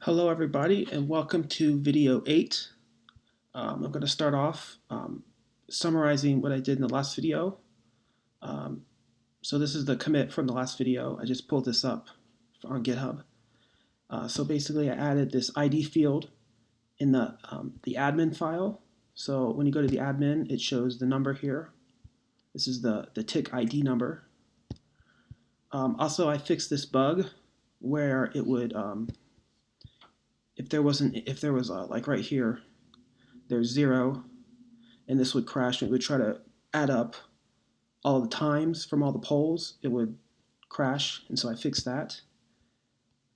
Hello everybody and welcome to video 8. I'm going to start off summarizing what I did in the last video. So this is the commit from the last video. I just pulled this up on GitHub. So basically I added this ID field in the admin file. So when you go to the admin, it shows the number here. This is the tick ID number. Also I fixed this bug where it would if there was like right here, there's 0, and this would crash, and it would try to add up all the times from all the polls. It would crash, and so I fixed that.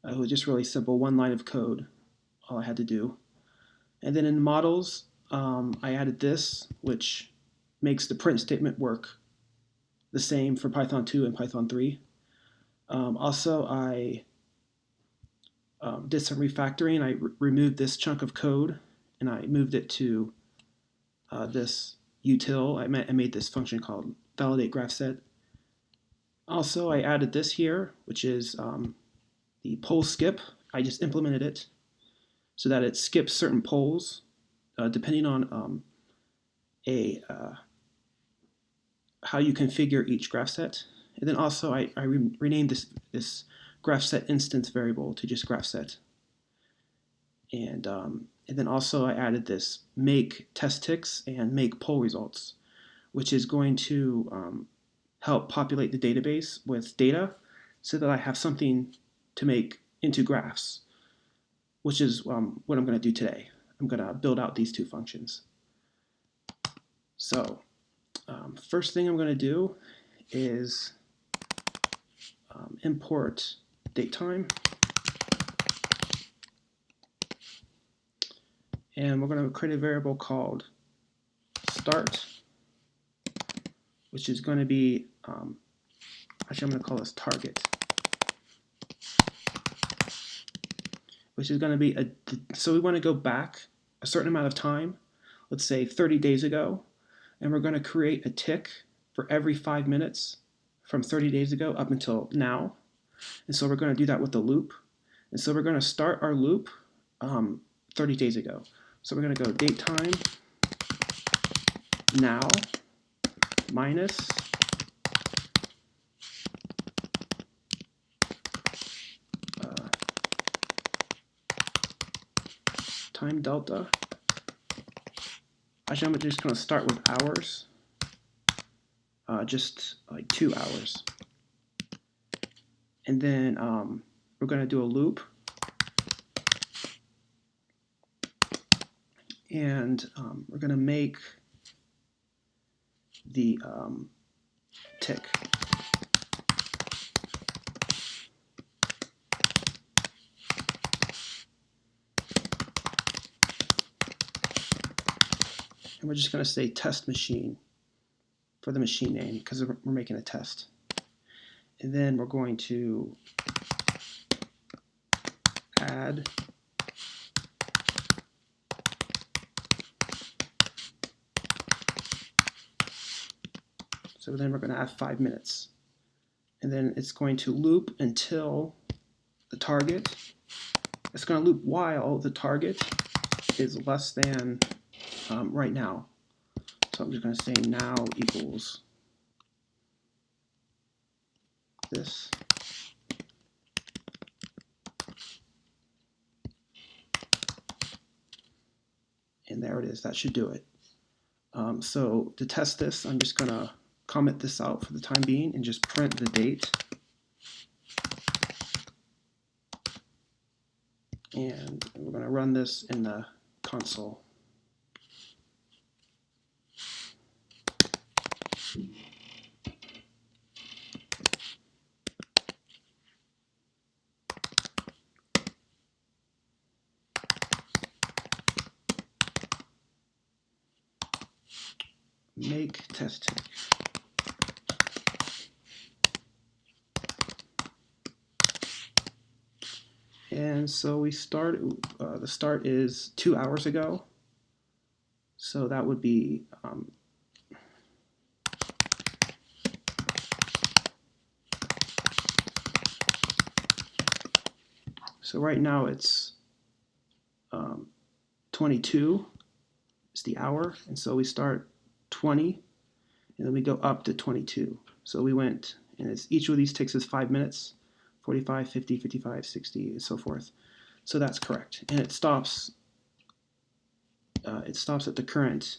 It was just really simple, one line of code, all I had to do. And then in models, I added this, which makes the print statement work the same for Python 2 and Python 3. Also, I did some refactoring. I removed this chunk of code and I moved it to this util. I made this function called validate graph set. Also, I added this here, which is the poll skip. I just implemented it so that it skips certain polls depending on how you configure each graph set. And then also I renamed this graph set instance variable to just graph set. And then also I added this make test ticks and make poll results, which is going to help populate the database with data so that I have something to make into graphs, which is what I'm going to do today. I'm going to build out these two functions. So first thing I'm going to do is import datetime. And we're going to create a variable called start, which is going to be, actually I'm going to call this target, which is going to be, so we want to go back a certain amount of time, let's say 30 days ago, and we're going to create a tick for every 5 minutes from 30 days ago up until now. And so we're going to do that with the loop. And so we're going to start our loop 30 days ago. So we're going to go datetime now minus time delta. Actually, I'm just going to start with hours, just like 2 hours. And then we're going to do a loop. And we're going to make the tick. And we're just going to say test machine for the machine name because we're making a test. And then we're going to add so then we're going to add 5 minutes. And then it's going to loop until the target. It's going to loop while the target is less than right now. So I'm just going to say now equals this. And there it is. That should do it. So to test this, I'm just going to comment this out for the time being and just print the date. And we're going to run this in the console. Make test tick. And so we start, the start is 2 hours ago. So that would be so right now it's 22 is the hour, and so we start 20, and then we go up to 22. So we went, and each of these ticks is 5 minutes, 45, 50, 55, 60, and so forth. So that's correct, and it stops at the current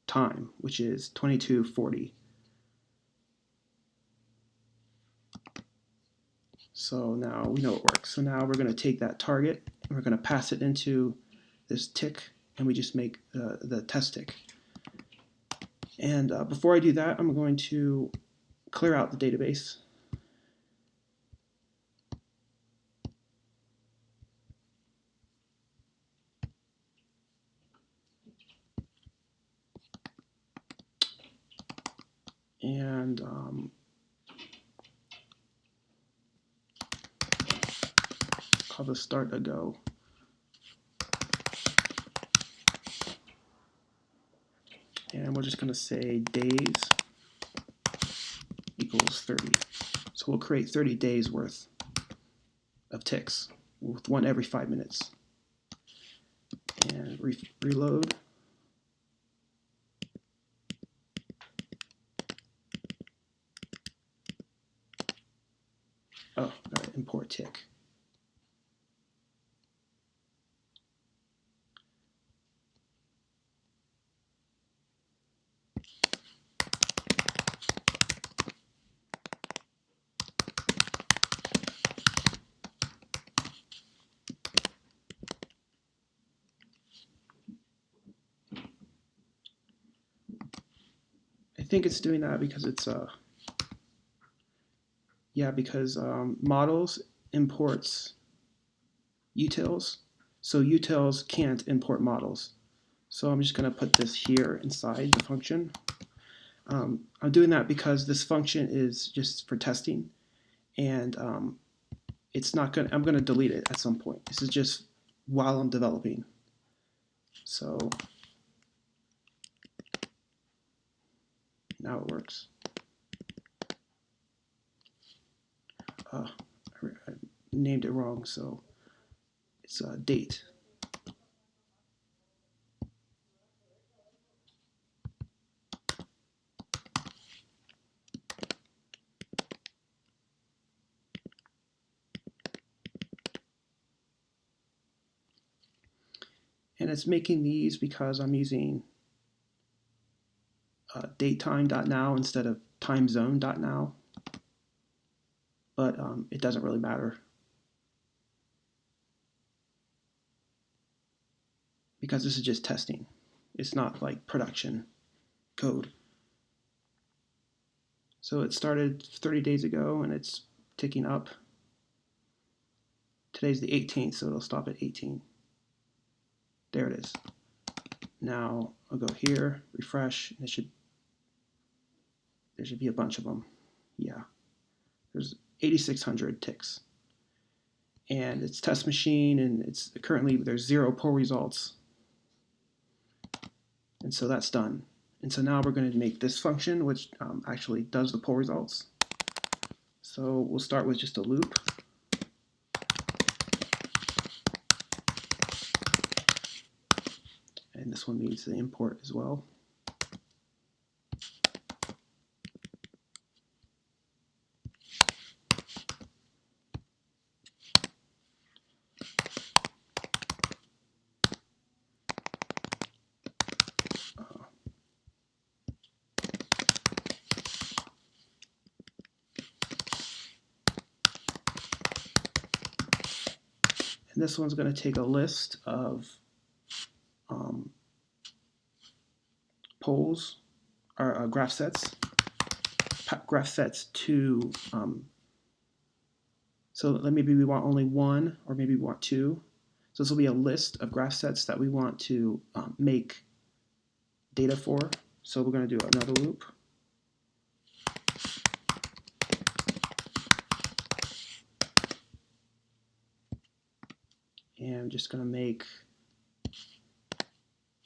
time, which is 22:40. So now we know it works. So now we're going to take that target and we're going to pass it into this tick, and we just make the test tick. And before I do that, I'm going to clear out the database. And call the start a go. And we're just going to say days equals 30. So we'll create 30 days worth of ticks with one every 5 minutes. And reload. Oh, gotta import tick. I think it's doing that because it's because models imports utils, so utils can't import models. So I'm just going to put this here inside the function. I'm doing that because this function is just for testing, and it's not going. I'm going to delete it at some point. This is just while I'm developing. So now it works. I named it wrong, so it's date. And it's making these because I'm using datetime.now instead of timezone.now. But it doesn't really matter because this is just testing. It's not like production code. So it started 30 days ago and it's ticking up. Today's the 18th, so it'll stop at 18. There it is. Now I'll go here, refresh, and there should be a bunch of them. Yeah, there's 8,600 ticks. And it's test machine, and it's currently there's 0 pull results. And so that's done. And so now we're going to make this function, which actually does the pull results. So we'll start with just a loop. And this one needs the import as well. And this one's going to take a list of polls or graph sets to so maybe we want only one, or maybe we want two. So this will be a list of graph sets that we want to make data for. So we're going to do another loop. And I'm just going to make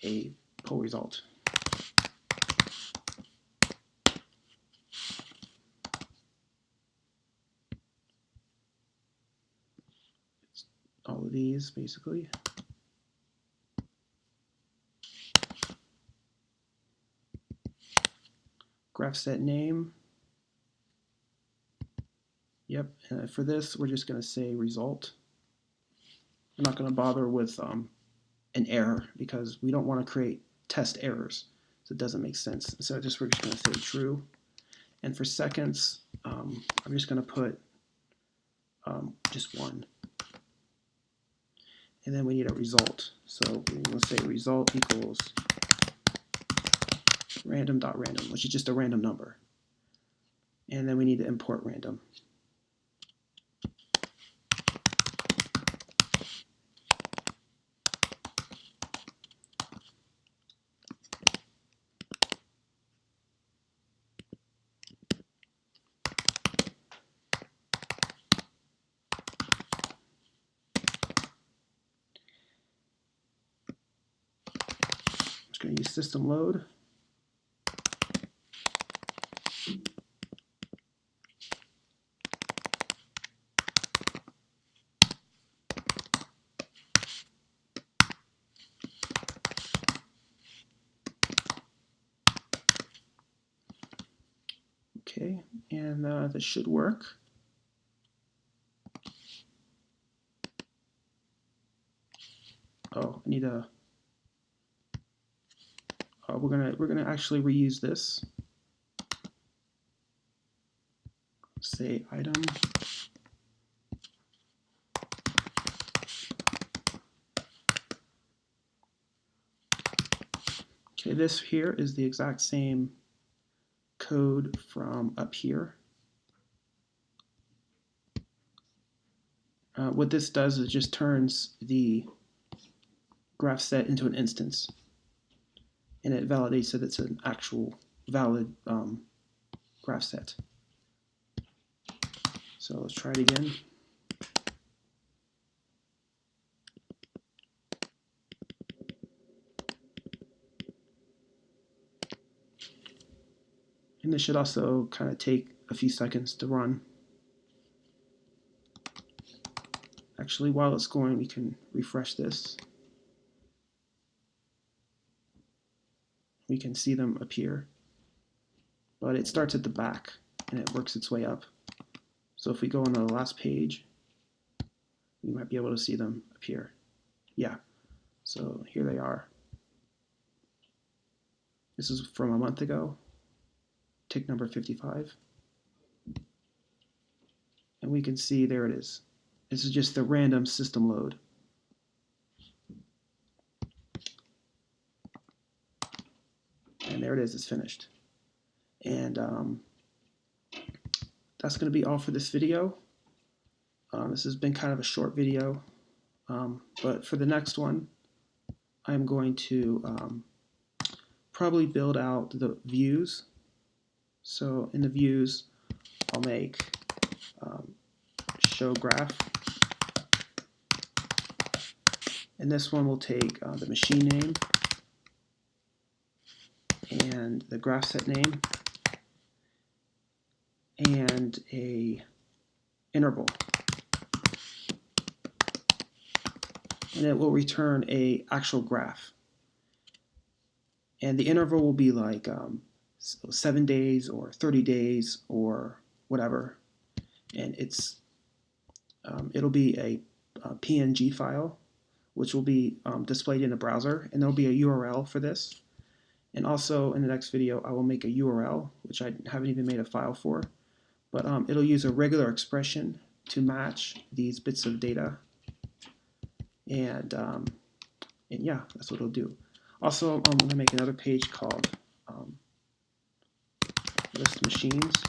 a poll result. All of these, basically. graph set name. Yep, and for this, we're just going to say result. I'm not going to bother with an error because we don't want to create test errors. So it doesn't make sense. So we're just going to say true. And for seconds, I'm just going to put just 1. And then we need a result. So we're going to say result equals random.random, which is just a random number. And then we need to import random. I'm just going to use system load. Okay, and this should work. Oh, I need a. We're gonna actually reuse this. Say item. Okay, this here is the exact same code from up here. What this does is it just turns the graph set into an instance, and it validates that it's an actual valid graph set. So let's try it again. And this should also kind of take a few seconds to run. Actually, while it's going, we can refresh this. We can see them appear. But it starts at the back, and it works its way up. So if we go on to the last page, we might be able to see them appear. Yeah, so here they are. This is from a month ago, tick number 55. And we can see there it is. This is just the random system load. And there it is, it's finished. And that's going to be all for this video. This has been kind of a short video, but for the next one, I'm going to probably build out the views. So in the views, I'll make show graph. And this one will take the machine name and the graph set name and a interval. And it will return a actual graph. And the interval will be like 7 days or 30 days or whatever. And it'll be a PNG file, which will be displayed in the browser, and there'll be a URL for this. And also in the next video, I will make a URL, which I haven't even made a file for, but it'll use a regular expression to match these bits of data. And yeah, that's what it'll do. Also, I'm going to make another page called list machines.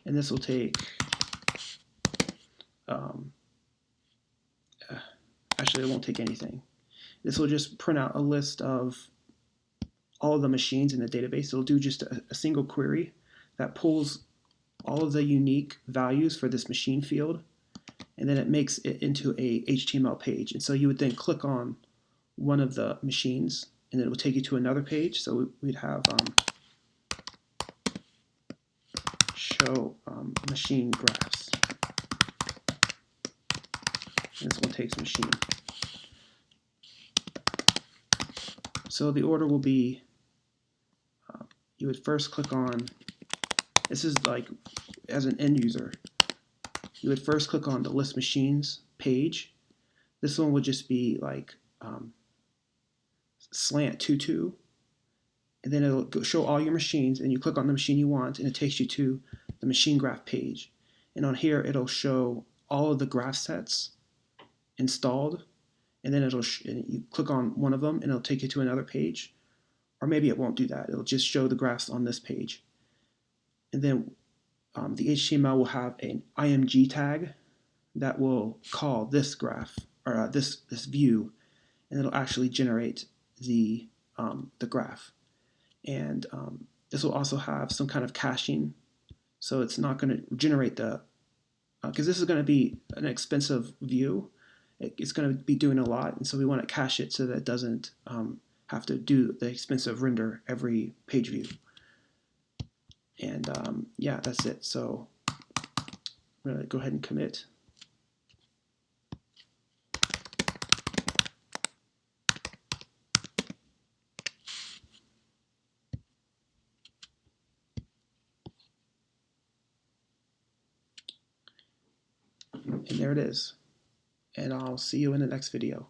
And this will take, actually it won't take anything. This will just print out a list of all of the machines in the database. It'll do just a single query that pulls all of the unique values for this machine field, and then it makes it into a HTML page. And so you would then click on one of the machines, and then it will take you to another page. So we'd have show machine graphs. And this one takes machine. So the order will be, you would first click on, this is like as an end user, you would first click on the list machines page. This one would just be like slant 22, and then it'll show all your machines, and you click on the machine you want, and it takes you to the machine graph page. And on here, it'll show all of the graph sets installed, and then and you click on one of them, and it'll take you to another page. Or maybe it won't do that. It'll just show the graphs on this page. And then the HTML will have an IMG tag that will call this graph, or this view, and it'll actually generate the graph. And this will also have some kind of caching, so it's not going to generate the, because this is going to be an expensive view. It's going to be doing a lot, and so we want to cache it so that it doesn't have to do the expensive render every page view. And yeah, that's it. So I'm going to go ahead and commit. And there it is. And I'll see you in the next video.